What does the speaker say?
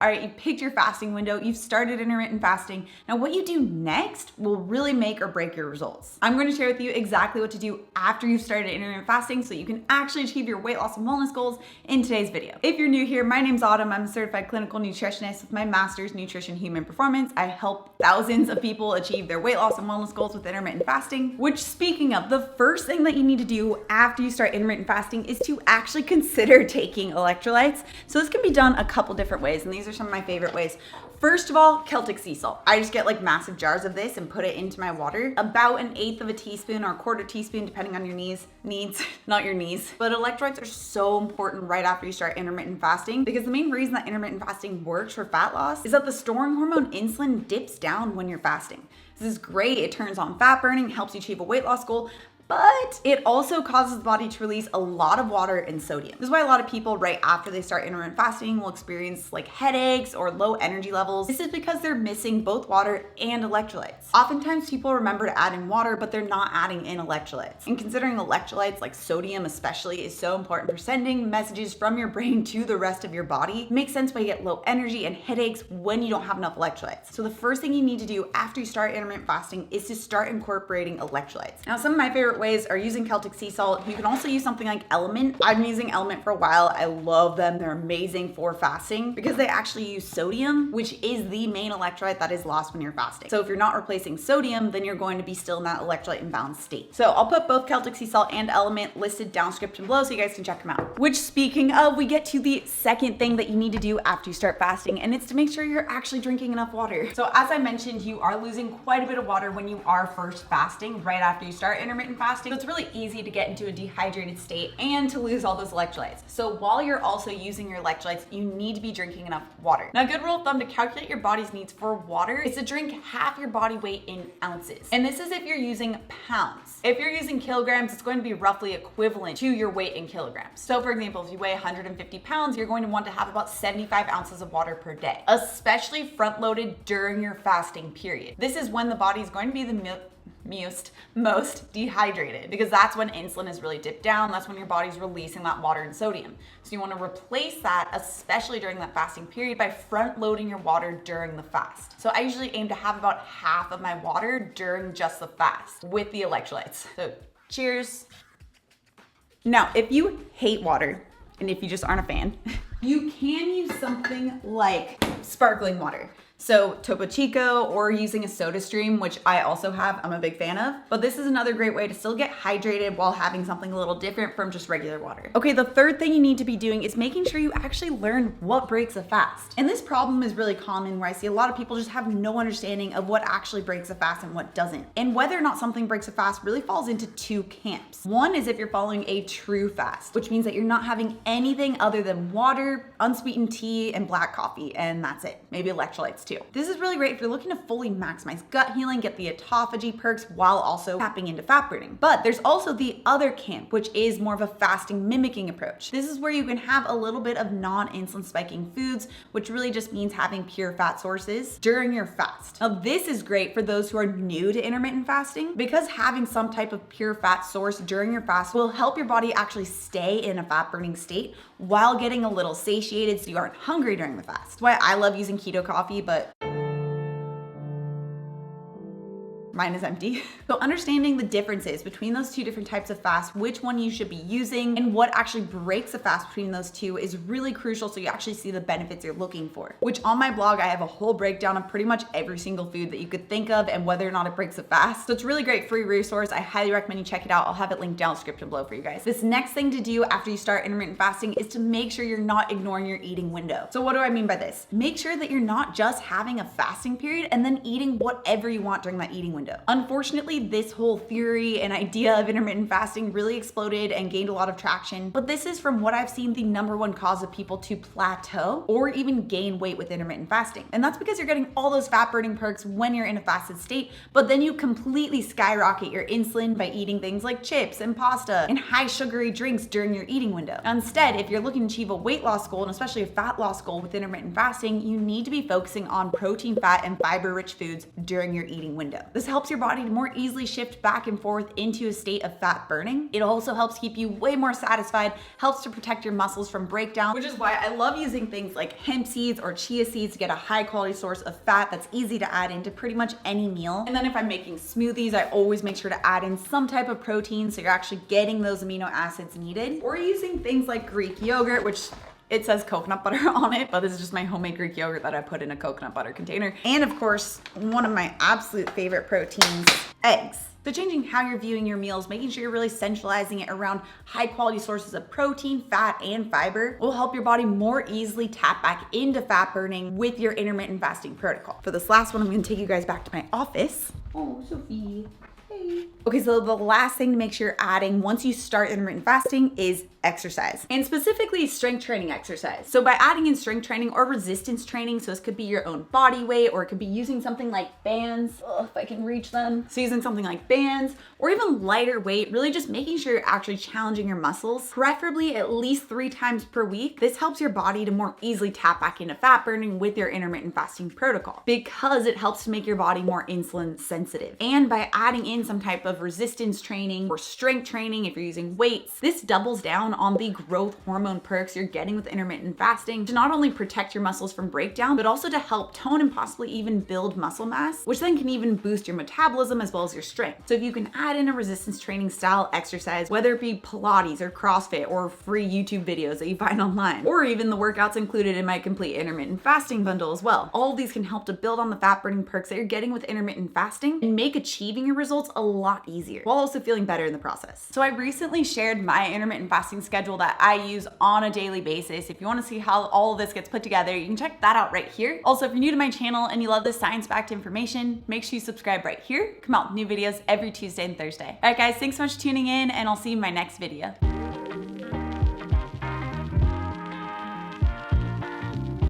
All right, you picked your fasting window, you've started intermittent fasting. Now what you do next will really make or break your results. I'm going to share with you exactly what to do after you've started intermittent fasting so you can actually achieve your weight loss and wellness goals in today's video. If you're new here, my name's Autumn. I'm a certified clinical nutritionist with my master's in nutrition human performance. I help thousands of people achieve their weight loss and wellness goals with intermittent fasting, which, speaking of, the first thing that you need to do after you start intermittent fasting is to actually consider taking electrolytes. So this can be done a couple different ways, and these are some of my favorite ways. First of all, Celtic Sea Salt. I just get like massive jars of this and put it into my water. About 1/8 of a teaspoon or 1/4 teaspoon, depending on your needs, not your knees. But electrolytes are so important right after you start intermittent fasting, because the main reason that intermittent fasting works for fat loss is that the storing hormone insulin dips down when you're fasting. This is great. It turns on fat burning, helps you achieve a weight loss goal, but it also causes the body to release a lot of water and sodium. This is why a lot of people right after they start intermittent fasting will experience like headaches or low energy levels. This is because they're missing both water and electrolytes. Oftentimes people remember to add in water, but they're not adding in electrolytes. And considering electrolytes, like sodium especially, is so important for sending messages from your brain to the rest of your body, it makes sense why you get low energy and headaches when you don't have enough electrolytes. So the first thing you need to do after you start intermittent fasting is to start incorporating electrolytes. Now, some of my favorite ways are using Celtic Sea Salt. You can also use something like LMNT. I've been using LMNT for a while. I love them. They're amazing for fasting because they actually use sodium, which is the main electrolyte that is lost when you're fasting. So if you're not replacing sodium, then you're going to be still in that electrolyte imbalance state. So I'll put both Celtic Sea Salt and LMNT listed down description below so you guys can check them out. Which, speaking of, we get to the second thing that you need to do after you start fasting, and it's to make sure you're actually drinking enough water. So as I mentioned, you are losing quite a bit of water when you are first fasting, right after you start intermittent fasting. So it's really easy to get into a dehydrated state and to lose all those electrolytes. So while you're also using your electrolytes, you need to be drinking enough water. Now, a good rule of thumb to calculate your body's needs for water is to drink half your body weight in ounces. And this is if you're using pounds. If you're using kilograms, it's going to be roughly equivalent to your weight in kilograms. So for example, if you weigh 150 pounds, you're going to want to have about 75 ounces of water per day, especially front-loaded during your fasting period. This is when the body is going to be the most dehydrated, because that's when insulin is really dipped down. That's when your body's releasing that water and sodium. So you want to replace that, especially during that fasting period, by front loading your water during the fast. So I usually aim to have about half of my water during just the fast with the electrolytes. So cheers. Now, if you hate water, and if you just aren't a fan, you can use something like sparkling water. So Topo Chico, or using a soda stream, which I also have, I'm a big fan of. But this is another great way to still get hydrated while having something a little different from just regular water. Okay, the third thing you need to be doing is making sure you actually learn what breaks a fast. And this problem is really common, where I see a lot of people just have no understanding of what actually breaks a fast and what doesn't. And whether or not something breaks a fast really falls into two camps. One is if you're following a true fast, which means that you're not having anything other than water, unsweetened tea, and black coffee, and that's it. Maybe electrolytes too. This is really great if you're looking to fully maximize gut healing, get the autophagy perks while also tapping into fat burning. But there's also the other camp, which is more of a fasting mimicking approach. This is where you can have a little bit of non-insulin spiking foods, which really just means having pure fat sources during your fast. Now, this is great for those who are new to intermittent fasting, because having some type of pure fat source during your fast will help your body actually stay in a fat burning state while getting a little satiated so you aren't hungry during the fast. That's why I love using keto coffee, but mine is empty. So understanding the differences between those two different types of fasts, which one you should be using, and what actually breaks a fast between those two is really crucial so you actually see the benefits you're looking for. Which on my blog, I have a whole breakdown of pretty much every single food that you could think of and whether or not it breaks a fast. So it's a really great free resource. I highly recommend you check it out. I'll have it linked down in the description below for you guys. This next thing to do after you start intermittent fasting is to make sure you're not ignoring your eating window. So what do I mean by this? Make sure that you're not just having a fasting period and then eating whatever you want during that eating window. Unfortunately, this whole theory and idea of intermittent fasting really exploded and gained a lot of traction, but this is, from what I've seen, the #1 cause of people to plateau or even gain weight with intermittent fasting. And that's because you're getting all those fat burning perks when you're in a fasted state, but then you completely skyrocket your insulin by eating things like chips and pasta and high sugary drinks during your eating window. Instead, if you're looking to achieve a weight loss goal, and especially a fat loss goal with intermittent fasting, you need to be focusing on protein, fat, and fiber rich foods during your eating window. This helps your body to more easily shift back and forth into a state of fat burning. It also helps keep you way more satisfied, helps to protect your muscles from breakdown, which is why I love using things like hemp seeds or chia seeds to get a high quality source of fat that's easy to add into pretty much any meal. And then if I'm making smoothies, I always make sure to add in some type of protein so you're actually getting those amino acids needed. Or using things like Greek yogurt, which it says coconut butter on it, but this is just my homemade Greek yogurt that I put in a coconut butter container. And of course, one of my absolute favorite proteins, eggs. So changing how you're viewing your meals, making sure you're really centralizing it around high quality sources of protein, fat, and fiber will help your body more easily tap back into fat burning with your intermittent fasting protocol. For this last one, I'm gonna take you guys back to my office. Oh, Sophie. Hey. Okay, so the last thing to make sure you're adding once you start intermittent fasting is exercise, and specifically strength training exercise. So by adding in strength training or resistance training, so this could be your own body weight, or it could be using something like bands, if I can reach them. So using something like bands or even lighter weight, really just making sure you're actually challenging your muscles, preferably at least 3 times per week. This helps your body to more easily tap back into fat burning with your intermittent fasting protocol because it helps to make your body more insulin sensitive. And by adding in some type of resistance training or strength training, if you're using weights, this doubles down on the growth hormone perks you're getting with intermittent fasting to not only protect your muscles from breakdown, but also to help tone and possibly even build muscle mass, which then can even boost your metabolism as well as your strength. So if you can add in a resistance training style exercise, whether it be Pilates or CrossFit or free YouTube videos that you find online, or even the workouts included in my complete intermittent fasting bundle as well, all of these can help to build on the fat burning perks that you're getting with intermittent fasting and make achieving your results a lot easier while also feeling better in the process. So I recently shared my intermittent fasting schedule that I use on a daily basis. If you want to see how all of this gets put together, you can check that out right here. Also, if you're new to my channel and you love this science-backed information, make sure you subscribe right here. Come out with new videos every Tuesday and Thursday. All right, guys, thanks so much for tuning in, and I'll see you in my next video.